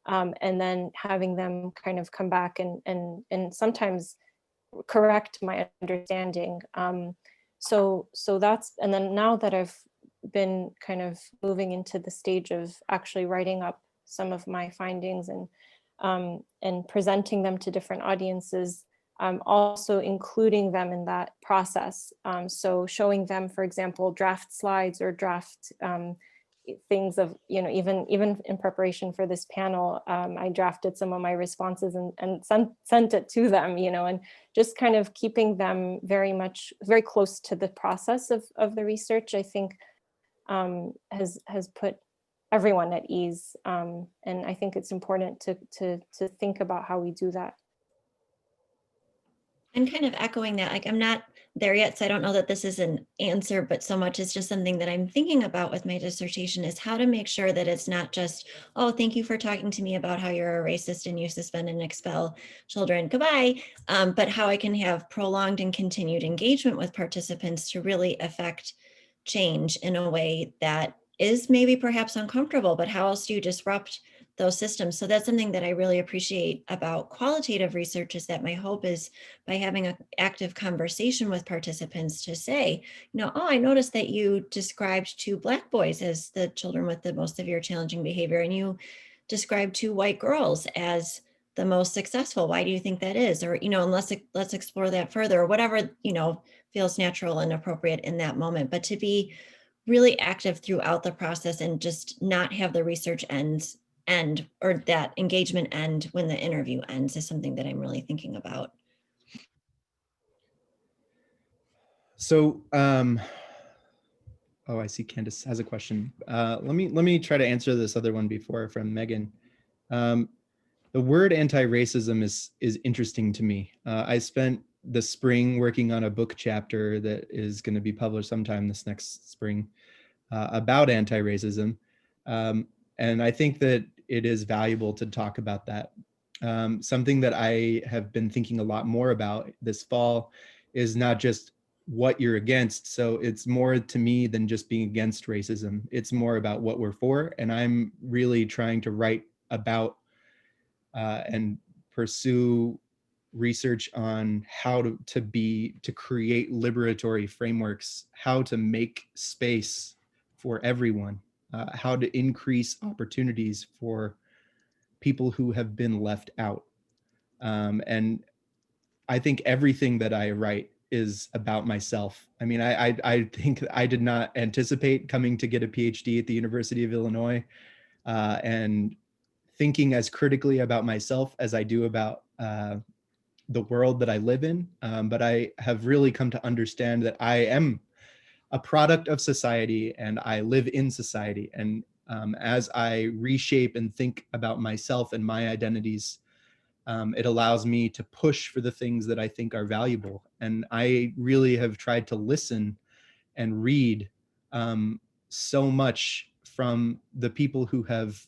And then having them kind of come back and sometimes correct my understanding. So that's, and then now that I've been kind of moving into the stage of actually writing up some of my findings and presenting them to different audiences, also including them in that process. So showing them, for example, draft slides or draft things of, even in preparation for this panel, I drafted some of my responses and sent it to them, and just kind of keeping them very close to the process of the research, I think has put everyone at ease. And I think it's important to think about how we do that. And kind of echoing that, like I'm not there yet, so I don't know that this is an answer, but so much is just something that I'm thinking about with my dissertation is how to make sure that it's not just, oh, thank you for talking to me about how you're a racist and you suspend and expel children, goodbye, but how I can have prolonged and continued engagement with participants to really affect change in a way that is maybe perhaps uncomfortable, but how else do you disrupt those systems? So that's something that I really appreciate about qualitative research, is that my hope is by having an active conversation with participants to say, oh, I noticed that you described 2 Black boys as the children with the most severe challenging behavior, and you described 2 white girls as the most successful. Why do you think that is? Or, and let's explore that further, or whatever, feels natural and appropriate in that moment. But to be really active throughout the process and just not have the research end or that engagement end when the interview ends is something that I'm really thinking about. So, oh, I see Candace has a question. Let me try to answer this other one before from Megan. The word anti-racism is interesting to me. I spent the spring working on a book chapter that is going to be published sometime this next spring about anti-racism. And I think that it is valuable to talk about that. Something that I have been thinking a lot more about this fall is not just what you're against. So it's more to me than just being against racism. It's more about what we're for. And I'm really trying to write about and pursue research on how to create liberatory frameworks, how to make space for everyone, how to increase opportunities for people who have been left out. And I think everything that I write is about myself. I mean, I think I did not anticipate coming to get a PhD at the University of Illinois and thinking as critically about myself as I do about the world that I live in. But I have really come to understand that I am a product of society and I live in society. And as I reshape and think about myself and my identities, it allows me to push for the things that I think are valuable. And I really have tried to listen and read so much from the people who have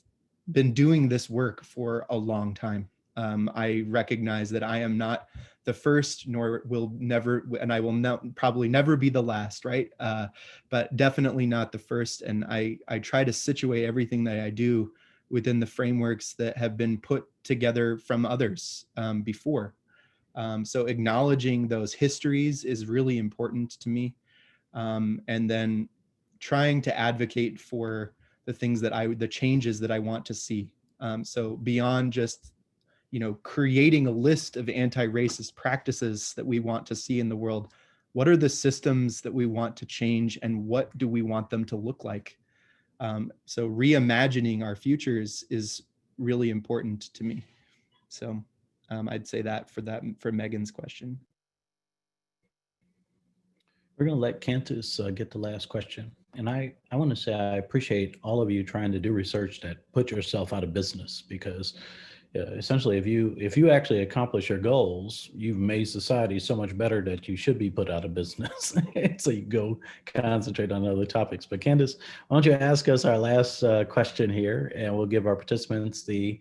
been doing this work for a long time. I recognize that I am not the first, nor will never, and I will probably never be the last, right? But definitely not the first. And I try to situate everything that I do within the frameworks that have been put together from others before. So acknowledging those histories is really important to me. And then trying to advocate for the things the changes that I want to see. So beyond just, creating a list of anti-racist practices that we want to see in the world, what are the systems that we want to change and what do we want them to look like? So reimagining our futures is really important to me. So I'd say that for Megan's question. We're going to let Cantus get the last question. And I want to say I appreciate all of you trying to do research that put yourself out of business, because essentially if you actually accomplish your goals, you've made society so much better that you should be put out of business. So you go concentrate on other topics. But Candace, why don't you ask us our last question here, and we'll give our participants the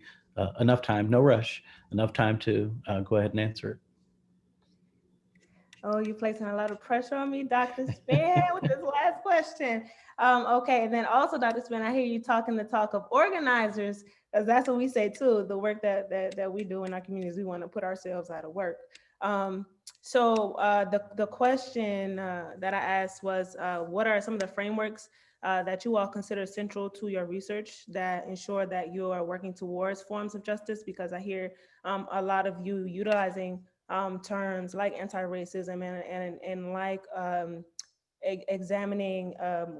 enough time, no rush, enough time to go ahead and answer it. Oh, you're placing a lot of pressure on me, Dr. Span, with this last question. Okay, and then also, Dr. Span, I hear you talking the talk of organizers, because that's what we say too, the work that we do in our communities, we want to put ourselves out of work. So the question that I asked was, what are some of the frameworks that you all consider central to your research that ensure that you are working towards forms of justice? Because I hear a lot of you utilizing terms like anti-racism and like examining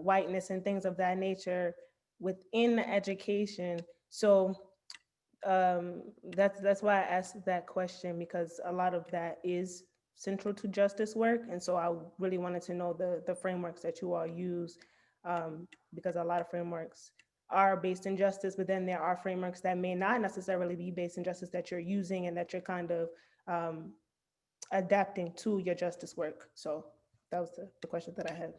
whiteness and things of that nature within education. So that's why I asked that question, because a lot of that is central to justice work. And so I really wanted to know the frameworks that you all use, because a lot of frameworks are based in justice, but then there are frameworks that may not necessarily be based in justice that you're using and that you're kind of adapting to your justice work. So that was the question that I had.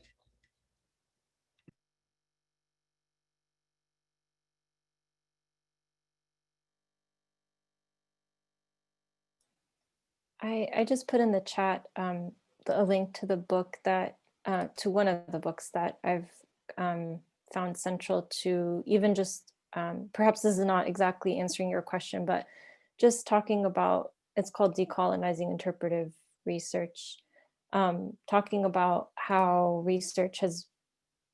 I just put in the chat a link to the book that, to one of the books that I've found central to even just, perhaps this is not exactly answering your question, but just talking about, it's called Decolonizing Interpretive Research, talking about how research has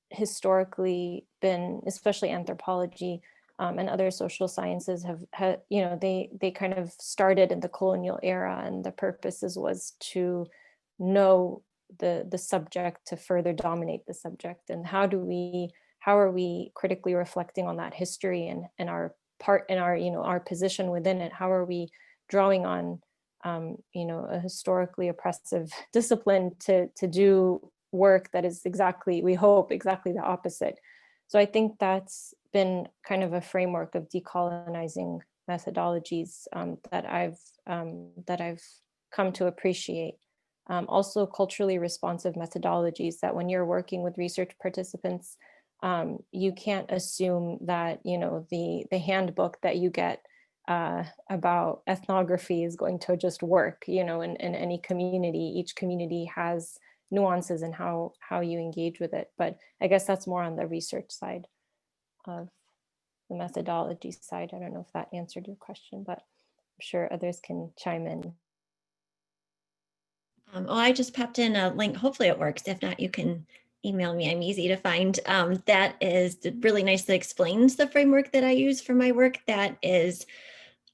historically been, especially anthropology, and other social sciences have you know, they kind of started in the colonial era, and the purposes was to know the subject, to further dominate the subject. And how are we critically reflecting on that history and our part in our, you know, our position within it? How are we drawing on you know, a historically oppressive discipline to do work that is exactly, we hope, exactly the opposite. So I think that's been kind of a framework of decolonizing methodologies that I've come to appreciate. Also culturally responsive methodologies, that when you're working with research participants, you can't assume that, you know, the handbook that you get about ethnography is going to just work, you know, in any community. Each community has nuances in how you engage with it. But I guess that's more on the research side of the methodology side. I don't know if that answered your question, but I'm sure others can chime in. Well, I just popped in a link. Hopefully it works. If not, you can email me. I'm easy to find. That is really nicely explains the framework that I use for my work. That is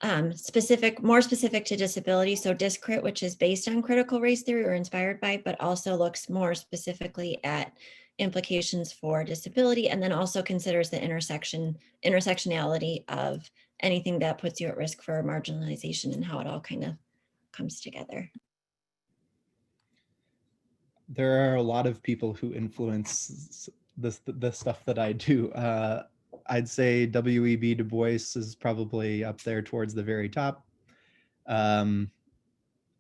more specific to disability. So DisCrit, which is based on critical race theory or inspired by, but also looks more specifically at implications for disability, and then also considers the intersectionality of anything that puts you at risk for marginalization and how it all kind of comes together. There are a lot of people who influence the stuff that I do. I'd say W.E.B. Du Bois is probably up there towards the very top.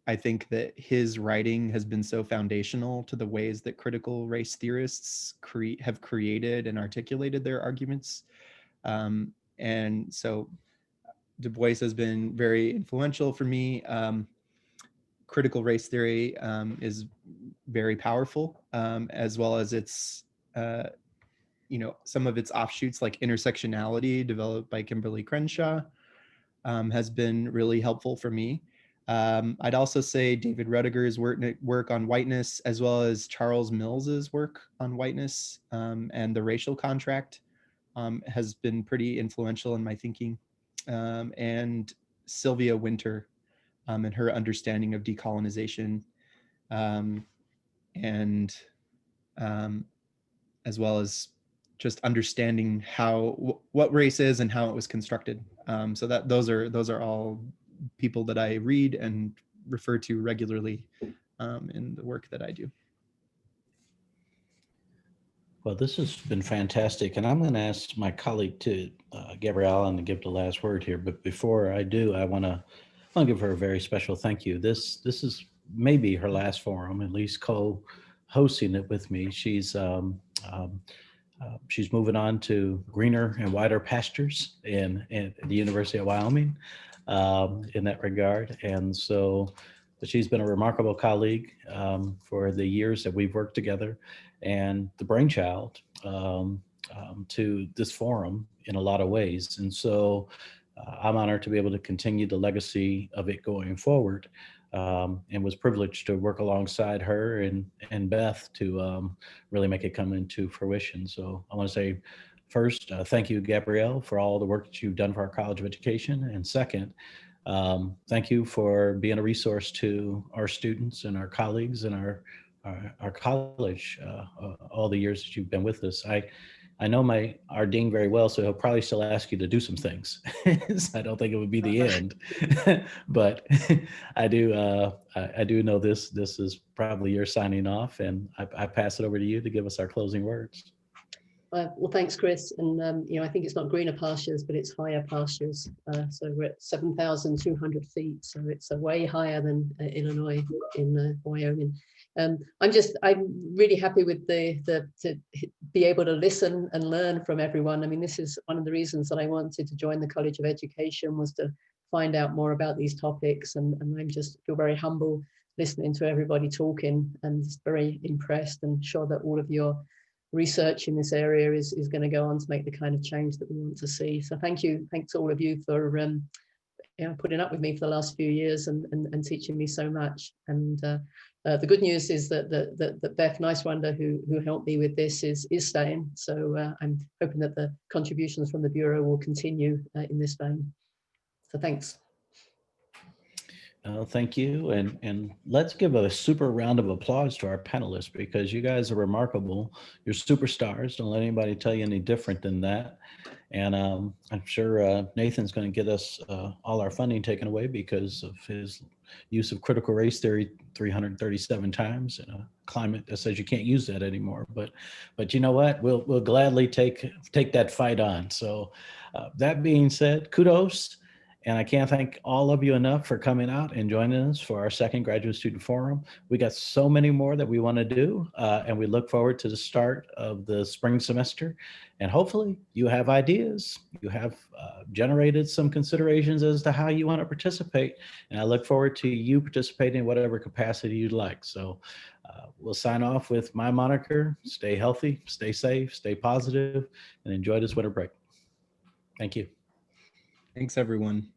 I think that his writing has been so foundational to the ways that critical race theorists have created and articulated their arguments. And so Du Bois has been very influential for me. Critical race theory is very powerful, as well as its, you know, some of its offshoots like intersectionality, developed by Kimberly Crenshaw, has been really helpful for me. I'd also say David Rudiger's work on whiteness, as well as Charles Mills's work on whiteness and the racial contract, has been pretty influential in my thinking. And Sylvia Wynter and her understanding of decolonization, and as well as just understanding what race is and how it was constructed. So that those are all people that I read and refer to regularly in the work that I do. Well, this has been fantastic, and I'm going to ask my colleague Gabrielle Allen to give the last word here. But before I do, I want to give her a very special thank you. This is maybe her last forum, at least co-hosting it with me. She's moving on to greener and wider pastures in the University of Wyoming in that regard. And so she's been a remarkable colleague for the years that we've worked together, and the brainchild to this forum in a lot of ways. And so I'm honored to be able to continue the legacy of it going forward, and was privileged to work alongside her and Beth to really make it come into fruition. So I want to say first, thank you, Gabrielle, for all the work that you've done for our College of Education. And second, thank you for being a resource to our students and our colleagues and our college all the years that you've been with us. I know our dean very well, so he'll probably still ask you to do some things. So I don't think it would be the end, but I do know this is probably your signing off, and I pass it over to you to give us our closing words. Well, thanks, Chris. And, I think it's not greener pastures, but it's higher pastures. So we're at 7,200 feet. So it's way higher than Illinois in Wyoming. I'm really happy with to be able to listen and learn from everyone. I mean, this is one of the reasons that I wanted to join the College of Education, was to find out more about these topics. And I'm just feel very humble listening to everybody talking, and just very impressed, and sure that all of your research in this area is going to go on to make the kind of change that we want to see. So thanks to all of you for putting up with me for the last few years and teaching me so much. And the good news is that Beth Nicewander, who helped me with this, is staying. So I'm hoping that the contributions from the Bureau will continue in this vein. So thanks. Thank you. And let's give a super round of applause to our panelists, because you guys are remarkable. You're superstars. Don't let anybody tell you any different than that. And I'm sure Nathan's going to get us all our funding taken away because of his use of critical race theory 337 times in a climate that says you can't use that anymore. But you know what? We'll gladly take that fight on. So that being said, kudos. And I can't thank all of you enough for coming out and joining us for our second Graduate Student Forum. We got so many more that we want to do, and we look forward to the start of the spring semester. And hopefully you have ideas, you have generated some considerations as to how you want to participate. And I look forward to you participating in whatever capacity you'd like. So we'll sign off with my moniker: stay healthy, stay safe, stay positive, and enjoy this winter break. Thank you. Thanks, everyone.